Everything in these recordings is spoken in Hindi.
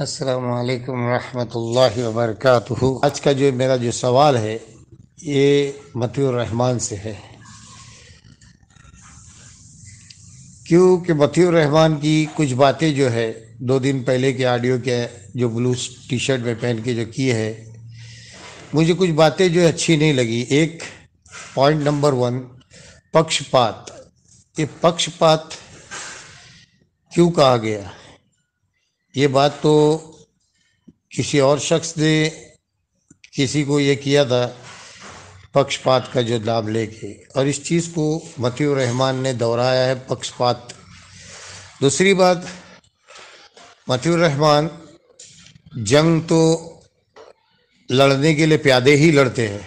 अस्सलामु अलैकुम रहमतुल्लाहि व बरकातुहू। आज का जो मेरा जो सवाल है ये मतियुर रहमान से है। क्योंकि मतियुर रहमान की कुछ बातें जो है 2 दिन पहले के ऑडियो के जो ब्लू टी शर्ट में पहन के जो की है, मुझे कुछ बातें जो अच्छी नहीं लगी। एक पॉइंट नंबर 1, पक्षपात। ये पक्षपात क्यों कहा गया? ये बात तो किसी और शख्स ने किसी को ये किया था, पक्षपात का जो लाभ लेके, और इस चीज़ को मतियुर रहमान ने दोहराया है, पक्षपात। दूसरी बात, मतियुर रहमान जंग तो लड़ने के लिए प्यादे ही लड़ते हैं।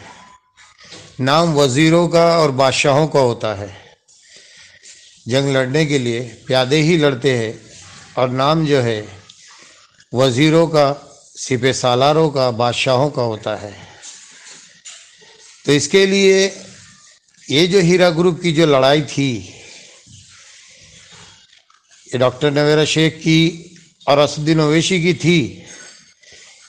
नाम वज़ीरों का और बादशाहों का होता है। जंग लड़ने के लिए प्यादे ही लड़ते हैं और नाम जो है वज़ीरों का, सिपह सालारों का, बादशाहों का होता है। तो इसके लिए ये जो हीरा ग्रुप की जो लड़ाई थी, ये डॉक्टर नवेरा शेख की और असदुद्दीन ओवैसी की थी।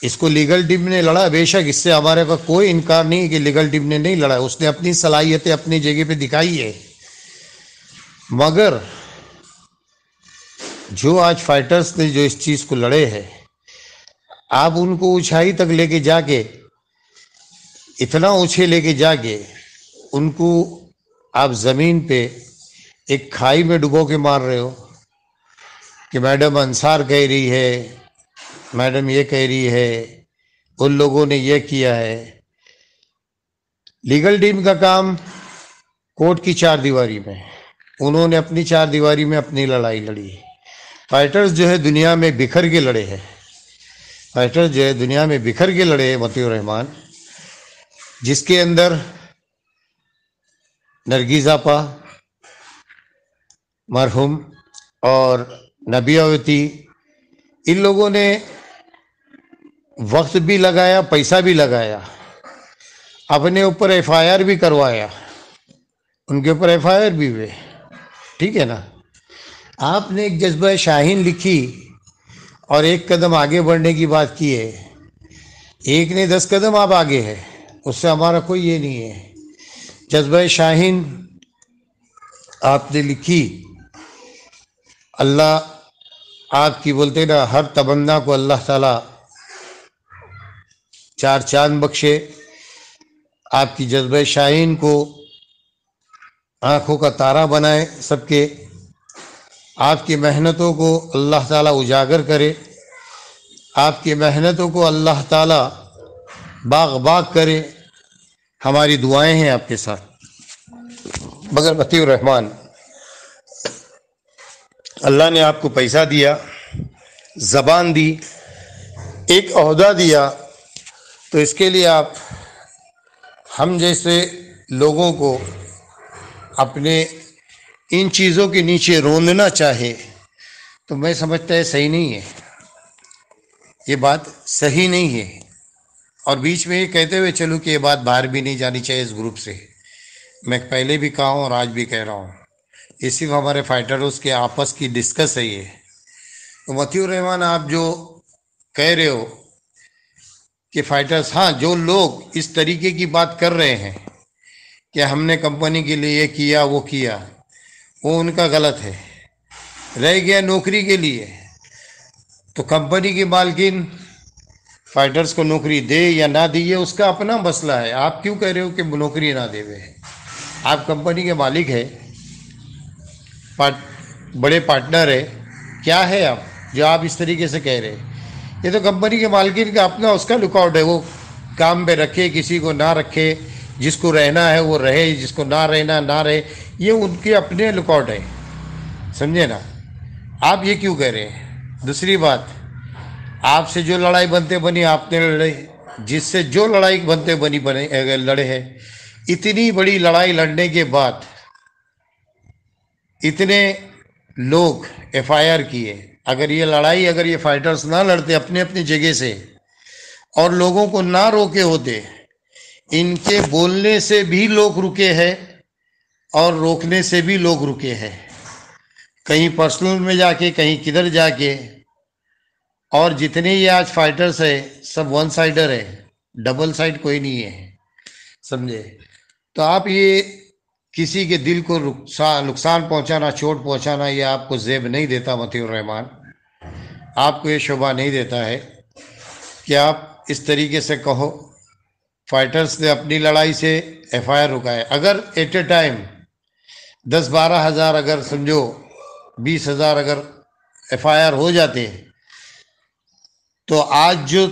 इसको लीगल टीम ने लड़ा, बेशक इससे हमारे पास कोई इनकार नहीं कि लीगल टीम ने नहीं लड़ा, उसने अपनी सलाहियतें अपनी जगह पे दिखाई है। मगर जो आज फाइटर्स ने जो इस चीज़ को लड़े हैं, आप उनको ऊंचाई तक लेके जाके, इतना ऊंचे लेके जाके उनको आप ज़मीन पे एक खाई में डुबो के मार रहे हो कि मैडम अंसार कह रही है, मैडम ये कह रही है, उन लोगों ने ये किया है। लीगल टीम का काम कोर्ट की चार दीवारी में, उन्होंने अपनी चार दीवारी में अपनी लड़ाई लड़ी। फाइटर्स जो है दुनिया में बिखर के लड़े हैं, फाइटर्स जो है दुनिया में बिखर के लड़े हैं मतियुर रहमान, जिसके अंदर नरगिस आपा मरहूम और नबियावती, इन लोगों ने वक्त भी लगाया, पैसा भी लगाया, अपने ऊपर एफआईआर भी करवाया, उनके ऊपर एफआईआर भी हुए। ठीक है ना? आपने एक जज्बा शाहीन लिखी और एक कदम आगे बढ़ने की बात की है। एक ने 10 कदम आप आगे है, उससे हमारा कोई ये नहीं है। जज्बा शाहीन आपने लिखी, अल्लाह आपकी, बोलते ना, हर तमन्ना को अल्लाह ताला चार चांद बख्शे। आपकी जज्बा शाहीन को आंखों का तारा बनाए सबके। आपकी मेहनतों को अल्लाह ताला उजागर करे, आपकी मेहनतों को अल्लाह ताला बाग बाग करे। हमारी दुआएं हैं आपके साथ। मगर मतियुर रहमान, अल्लाह ने आपको पैसा दिया, ज़बान दी, एक ओहदा दिया, तो इसके लिए आप हम जैसे लोगों को अपने इन चीज़ों के नीचे रोंदना चाहे तो मैं समझता है सही नहीं है, ये बात सही नहीं है। और बीच में ये कहते हुए चलूँ कि ये बात बाहर भी नहीं जानी चाहिए इस ग्रुप से, मैं पहले भी कहा हूँ और आज भी कह रहा हूँ, ये सिर्फ हमारे फाइटर्स के आपस की डिस्कस है ये। तो मतियुर रहमान, आप जो कह रहे हो कि फाइटर्स, हाँ, जो लोग इस तरीके की बात कर रहे हैं कि हमने कंपनी के लिए ये किया वो किया, वो उनका गलत है। रह गया नौकरी के लिए, तो कंपनी की मालकिन फाइटर्स को नौकरी दे या ना दे, ये उसका अपना मसला है। आप क्यों कह रहे हो कि नौकरी ना देवे? आप कंपनी के मालिक है, बड़े पार्टनर है, क्या है आप जो आप इस तरीके से कह रहे हैं? ये तो कंपनी के मालकिन का अपना, उसका लुकआउट है, वो काम पे रखे, किसी को ना रखे, जिसको रहना है वो रहे, जिसको ना रहना ना रहे, ये उनके अपने लुकआउट है, समझे ना? आप ये क्यों कह रहे हैं? दूसरी बात, आपसे जो लड़ाई बनते बनी आपने लड़े, जिससे जो लड़ाई बनते बनी बने लड़े हैं। इतनी बड़ी लड़ाई लड़ने के बाद इतने लोग एफआईआर किए, अगर ये लड़ाई, अगर ये फाइटर्स ना लड़ते अपने अपनी जगह से और लोगों को ना रोके होते, इनके बोलने से भी लोग रुके हैं और रोकने से भी लोग रुके हैं, कहीं पर्सनल में जाके, कहीं किधर जाके, और जितने ये आज फाइटर्स है सब वन साइडर है, डबल साइड कोई नहीं है, समझे। तो आप ये किसी के दिल को नुकसान पहुंचाना, चोट पहुंचाना, ये आपको जेब नहीं देता मतीउर रहमान, आपको ये शोभा नहीं देता है कि आप इस तरीके से कहो। फाइटर्स ने अपनी लड़ाई से एफआईआर रुकाए। अगर एट ए टाइम 10-12 हज़ार, अगर समझो 20 हज़ार अगर एफआईआर हो जाते तो आज जो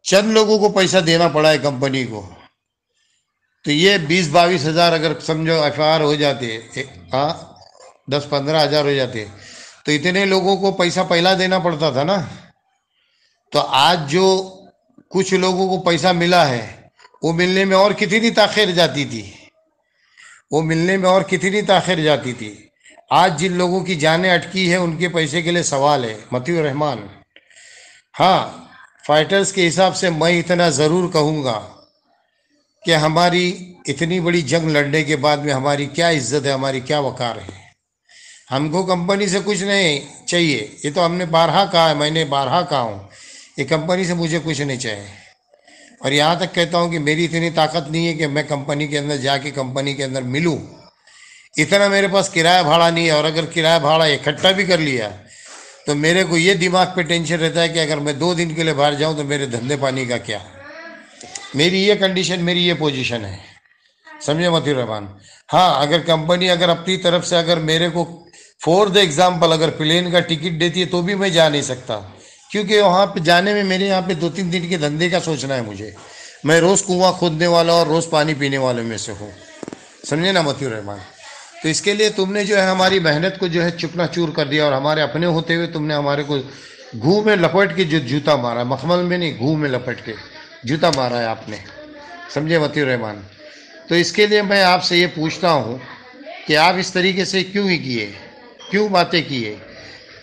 चंद लोगों को पैसा देना पड़ा है कंपनी को, तो ये 20-22 हज़ार अगर समझो एफआईआर हो जाते, हाँ 10-15 हज़ार हो जाते, तो इतने लोगों को पैसा पहला देना पड़ता था ना। तो आज जो कुछ लोगों को पैसा मिला है वो मिलने में और कितनी ताख़िर जाती थी, वो मिलने में और कितनी ताख़िर जाती थी। आज जिन लोगों की जानें अटकी है उनके पैसे के लिए सवाल है मतीउर रहमान। हाँ, फाइटर्स के हिसाब से मैं इतना ज़रूर कहूँगा कि हमारी इतनी बड़ी जंग लड़ने के बाद में हमारी क्या इज्जत है, हमारी क्या वक़ार है। हमको कंपनी से कुछ नहीं चाहिए, ये तो हमने बारहा कहा है, मैंने बारहा कहा हूँ, ये कंपनी से मुझे कुछ नहीं चाहिए। और यहाँ तक कहता हूँ कि मेरी इतनी ताकत नहीं है कि मैं कंपनी के अंदर जाके कंपनी के अंदर मिलूँ, इतना मेरे पास किराया भाड़ा नहीं है। और अगर किराया भाड़ा इकट्ठा भी कर लिया तो मेरे को ये दिमाग पे टेंशन रहता है कि अगर मैं 2 दिन के लिए बाहर जाऊँ तो मेरे धंधे पानी का क्या। मेरी ये कंडीशन, मेरी ये पोजीशन है, समझे मतीउर रहमान। हाँ, अगर कंपनी अगर अपनी तरफ से अगर मेरे को फॉर द एग्जाम्पल अगर प्लेन का टिकट देती है तो भी मैं जा नहीं सकता, क्योंकि वहाँ पे जाने में मेरे यहाँ पे 2-3 दिन के धंधे का सोचना है मुझे। मैं रोज़ कुआं खोदने वाला और रोज़ पानी पीने वालों में से हूँ, समझे ना मतीउर रहमान। तो इसके लिए तुमने जो है हमारी मेहनत को जो है चुकनाचूर कर दिया, और हमारे अपने होते हुए तुमने हमारे को घू में लपेट के जो जूता मारा, मखमल में नहीं, घू में लपेट के जूता मारा है आपने, समझे मतीउर रहमान। तो इसके लिए मैं आपसे ये पूछता हूँ कि आप इस तरीके से क्यों ही किए, क्यों बातें किए।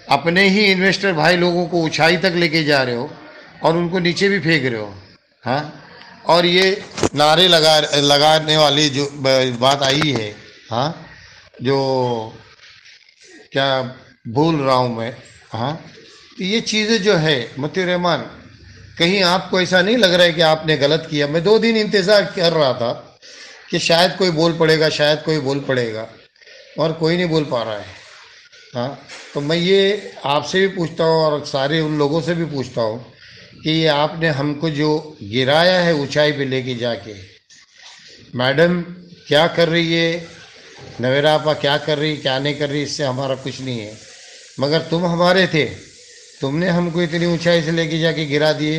अपने ही इन्वेस्टर भाई लोगों को ऊंचाई तक लेके जा रहे हो और उनको नीचे भी फेंक रहे हो। हाँ, और ये नारे लगाने वाली जो बात आई है, हाँ, जो क्या भूल रहा हूँ मैं, हाँ, तो ये चीज़ें जो है मतीउर रहमान, कहीं आपको ऐसा नहीं लग रहा है कि आपने गलत किया। मैं 2 दिन इंतज़ार कर रहा था कि शायद कोई बोल पड़ेगा, शायद कोई बोल पड़ेगा, और कोई नहीं बोल पा रहा है। हाँ, तो मैं ये आपसे भी पूछता हूँ और सारे उन लोगों से भी पूछता हूँ कि ये आपने हमको जो गिराया है ऊंचाई पे लेके जाके, मैडम क्या कर रही है, नवेरा आपा क्या कर रही, क्या नहीं कर रही, इससे हमारा कुछ नहीं है, मगर तुम हमारे थे, तुमने हमको इतनी ऊंचाई से लेके जाके गिरा दिए,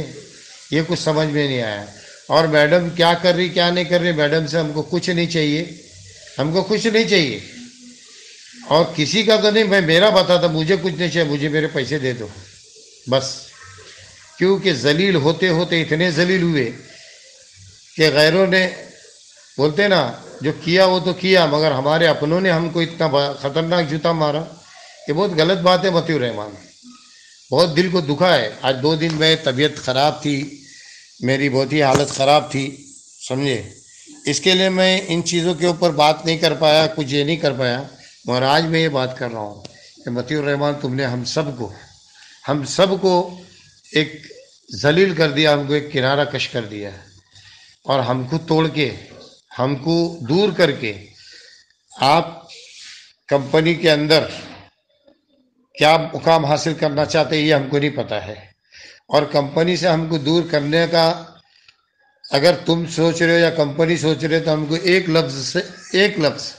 ये कुछ समझ में नहीं आया। और मैडम क्या कर रही क्या नहीं कर रही, मैडम से हमको कुछ नहीं चाहिए, हमको कुछ नहीं चाहिए, और किसी का तो नहीं, मैं मेरा बताता, मुझे कुछ नहीं चाहिए, मुझे मेरे पैसे दे दो बस। क्योंकि जलील होते होते इतने जलील हुए कि गैरों ने, बोलते ना, जो किया वो तो किया, मगर हमारे अपनों ने हमको इतना ख़तरनाक जूता मारा। ये बहुत गलत बात है मतीउर रहमान, बहुत दिल को दुखा है। आज 2 दिन में तबीयत ख़राब थी, मेरी बहुत ही हालत ख़राब थी, समझे। इसके लिए मैं इन चीज़ों के ऊपर बात नहीं कर पाया, कुछ ये नहीं कर पाया, मगर आज मैं ये बात कर रहा हूँ कि मतीउर रहमान, तुमने हम सबको एक जलील कर दिया, हमको एक किनारा कश कर दिया, और हमको तोड़ के, हमको दूर करके आप कंपनी के अंदर क्या मुकाम हासिल करना चाहते हैं ये हमको नहीं पता है। और कंपनी से हमको दूर करने का अगर तुम सोच रहे हो या कंपनी सोच रहे हो तो हमको एक लफ्ज़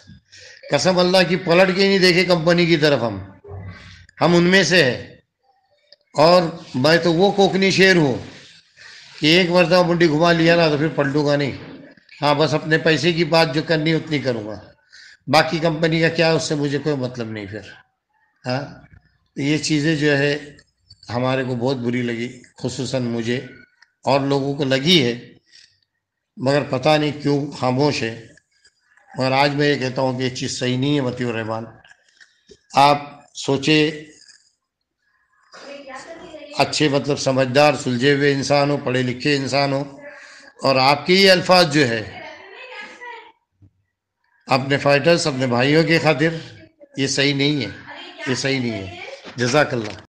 कसम अल्लाह की पलट के ही नहीं देखे कंपनी की तरफ, हम उनमें से है। और मैं तो वो कोकनी शेर हूँ कि एक मरतबा मुंडी घुमा लिया ना तो फिर पलटूंगा नहीं। हाँ, बस अपने पैसे की बात जो करनी उतनी करूँगा, बाकी कंपनी का क्या, उससे मुझे कोई मतलब नहीं फिर। हाँ, तो ये चीज़ें जो है हमारे को बहुत बुरी लगी, खुसूसन मुझे, और लोगों को लगी है, मगर पता नहीं क्यों खामोश है। मगर आज मैं ये कहता हूँ कि ये चीज़ सही नहीं है मतीउर रहमान। आप सोचे, अच्छे मतलब समझदार सुलझे हुए इंसान हो, पढ़े लिखे इंसान हो, और आपके ये अल्फाज जो है अपने फाइटर्स, अपने भाइयों के खातिर, ये सही नहीं है, ये सही नहीं है। जज़ाकल्लाह।